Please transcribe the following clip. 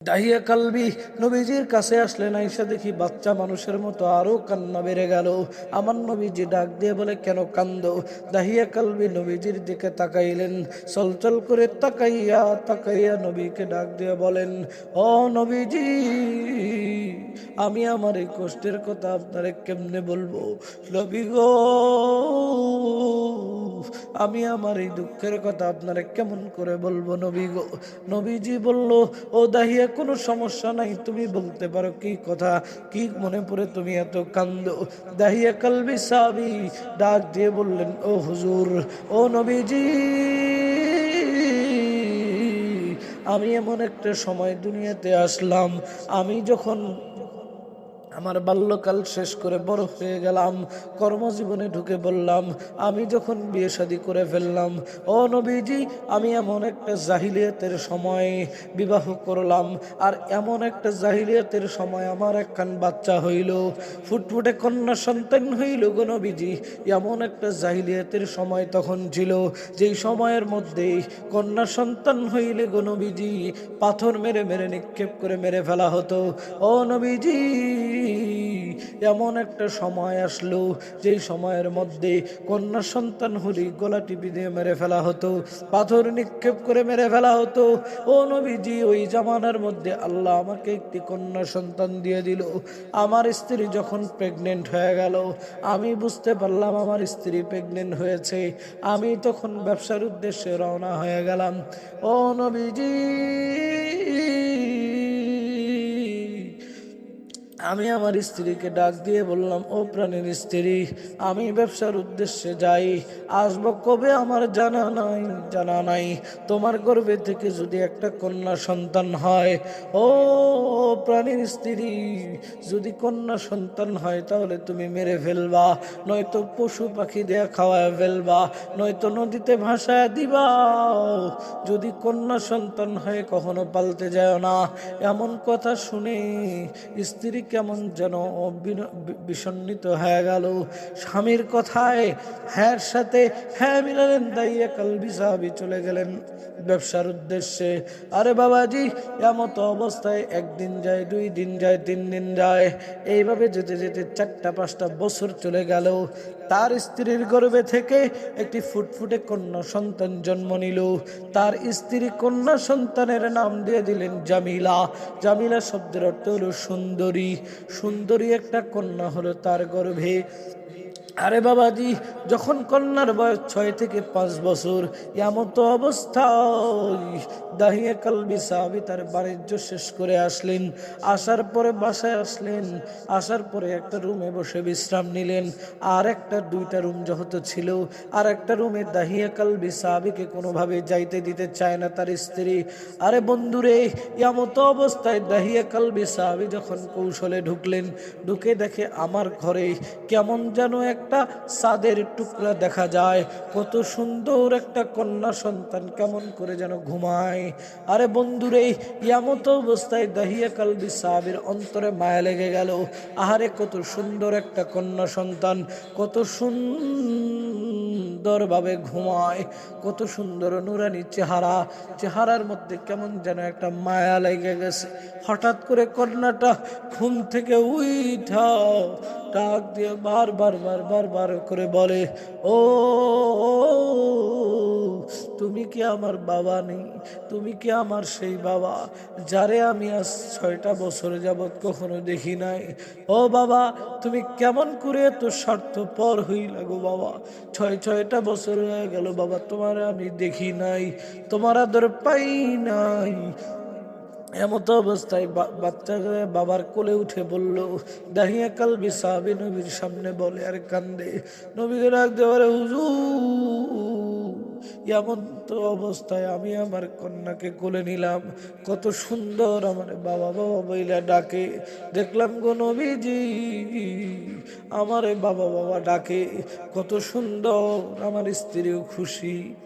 দাহিয়া কালবি নবীজির কাছে আসলেন, আইসা দেখি বাচ্চা মানুষের মতো আরো কান্না বেড়ে গেল। আমার নবীজি ডাক দিয়ে বলে, কেন কান্দো? দাহিয়া কালবি নবীজির দিকে তাকাইলেন, চলচল করে তাকাইয়া তাকাইয়া নবীকে ডাক দিয়ে বলেন, ও নবীজি, আমি আমার এই কষ্টের কথা আপনারে কেমনে বলবো নবী গো, আমি আমার এই দুঃখের কথা আপনারে কেমন করে বলবো নবী গো। নবীজি বলল, ও দাহিয়া, কোনো সমস্যা নাই, তুমি বলতে পারো কি কথা, কি মনে পড়ে তুমি এত কান্দো? দাহিয়া কালবি সাহাবী ডাক দিয়ে বললেন, ও হুজুর, ও নবীজি, আমি এমন একটা সময় দুনিয়াতে আসলাম, আমি যখন আমার বাল্যকাল শেষ করে বড় হয়ে গেলাম, কর্মজীবনে ঢুকে বললাম, আমি যখন বিয়ে শাদী করে ফেললাম, ও নবীজি, আমি এমন একটা জাহিলিয়াতের সময় বিবাহ করলাম, আর এমন একটা জাহিলিয়াতের সময় আমার একখান বাচ্চা হইল, ফুটফুটে কন্যা সন্তান হইল গো নবীজি। এমন একটা জাহিলিয়াতের সময় তখন ছিল, যেই সময়ের মধ্যে কন্যা সন্তান হইলে গো নবীজি পাথর মেরে মেরে নিক্ষেপ করে মেরে ফেলা হতো। ও নবীজি, এমন একটা সময় আসলো, যেই সময়ের মধ্যে কন্যা সন্তান হলে গলা টিপি দিয়ে মেরে ফেলা হতো, পাথর নিক্ষেপ করে মেরে ফেলা হতো। ও নবীজি, ওই জামানার মধ্যে আল্লাহ আমাকে একটি কন্যা সন্তান দিয়ে দিল। আমার স্ত্রী যখন প্রেগনেন্ট হয়ে গেল, আমি বুঝতে পারলাম আমার স্ত্রী প্রেগনেন্ট হয়েছে, আমি তখন ব্যবসার উদ্দেশ্যে রওনা হয়ে গেলাম। ও নবীজি, আমি আমার স্ত্রীকে ডাক দিয়ে বললাম, ও প্রাণের স্ত্রী, আমি ব্যবসার উদ্দেশ্যে যাই, আসব কবে আমার জানা নাই, জানা নাই। তোমার গর্ভে থেকে যদি একটা কন্যা সন্তান হয়, ও প্রাণের স্ত্রী, যদি কন্যা সন্তান হয় তাহলে তুমি মেরে ফেলবা, নয়তো পশু পাখি দেয়া খাওয়ায় ফেলবা, নয়তো নদীতে ভাসায় দিবা। যদি কন্যা সন্তান হয় কখনো পালতে যায় না। এমন কথা শুনে স্ত্রী কেমন যেন বিষণ্ণিত হয়ে গেল। স্বামীর কথায় হ্যাঁ সাথে হ্যাঁ মিলালেন, দাইয়া কালবি সাহাবী চলে গেলেন ব্যবসার উদ্দেশ্যে। আরে বাবাজি, এমত অবস্থায় একদিন যায়, 2 দিন যায়, 3 দিন যায়, এইভাবে যেতে যেতে 4-5টা বছর চলে গেল। তার স্ত্রীর গর্ভে থেকে একটি ফুটফুটে কন্যা সন্তান জন্ম নিল। তার স্ত্রী কন্যা সন্তানের নাম দিয়ে দিলেন জামিলা। জামিলা শব্দের অর্থ হলো সুন্দরী। সুন্দরী একটা কন্যা হলো তার গর্ভে। আরে বাবাজি, যখন কন্যার বয়স 6 থেকে 5 বছর, এমত অবস্থায় দাহিয়া কালবি সাহাবী তার বাণিজ্য শেষ করে আসলেন। আসার পরে বাসায় আসলেন, আসার পরে একটা রুমে বসে বিশ্রাম নিলেন। আর একটা 2টা রুম যেহেতু ছিল, আর একটা রুমে দাহিয়া কালবি সাহাবীকে কোনোভাবে যাইতে দিতে চায় না তার স্ত্রী। আরে বন্ধুরে, এমত অবস্থায় দাহিয়া কালবি সাহাবী যখন কৌশলে ঢুকলেন, ঢুকে দেখে আমার ঘরে কেমন যেন একটা চাঁদের টুকরা দেখা যায়, কত সুন্দর একটা কন্যা সন্তান কেমন করে যেন ঘুমায়। আরে বন্ধুরে, এমত অবস্থায় দাহিয়া কালবি সাহাবীর অন্তরে মায়া লেগে গেল। আহারে, কত সুন্দর একটা কন্যা সন্তান, কত সুন্দর ভাবে ঘুমায়, কত সুন্দর নুরানি চেহারা, চেহারার মধ্যে কেমন যেন একটা মায়া লেগে গেছে। হঠাৎ করে কন্যাটা ঘুম থেকে উঠা ডাক দিয়ে বারবার বারবার বার করে বলে, ও তুমি কি আমার বাবা নেই? তুমি কি আমার সেই বাবা যারে আমি আজ 6টা বছর যাবৎ কখনো দেখি নাই? ও বাবা, তুমি কেমন করে এত স্বার্থপর হইলা গো বাবা? 6টা বছর হয়ে গেল বাবা, তোমার আমি দেখি নাই, তোমার আদর পাই নাই। এমত অবস্থায় বাচ্চা বাবার কোলে উঠে বলল, দাহিয়া কালবি সাহাবী নবীর সামনে বলে আর কান্দে। নবীকে রাখতে পারে, হুজুর, এমন তো অবস্থায় আমি আমার কন্যাকে কোলে নিলাম, কত সুন্দর আমার বাবা বাবা বইলা ডাকে, দেখলাম গো নবীজি আমার বাবা বাবা ডাকে, কত সুন্দর। আমার স্ত্রীও খুশি।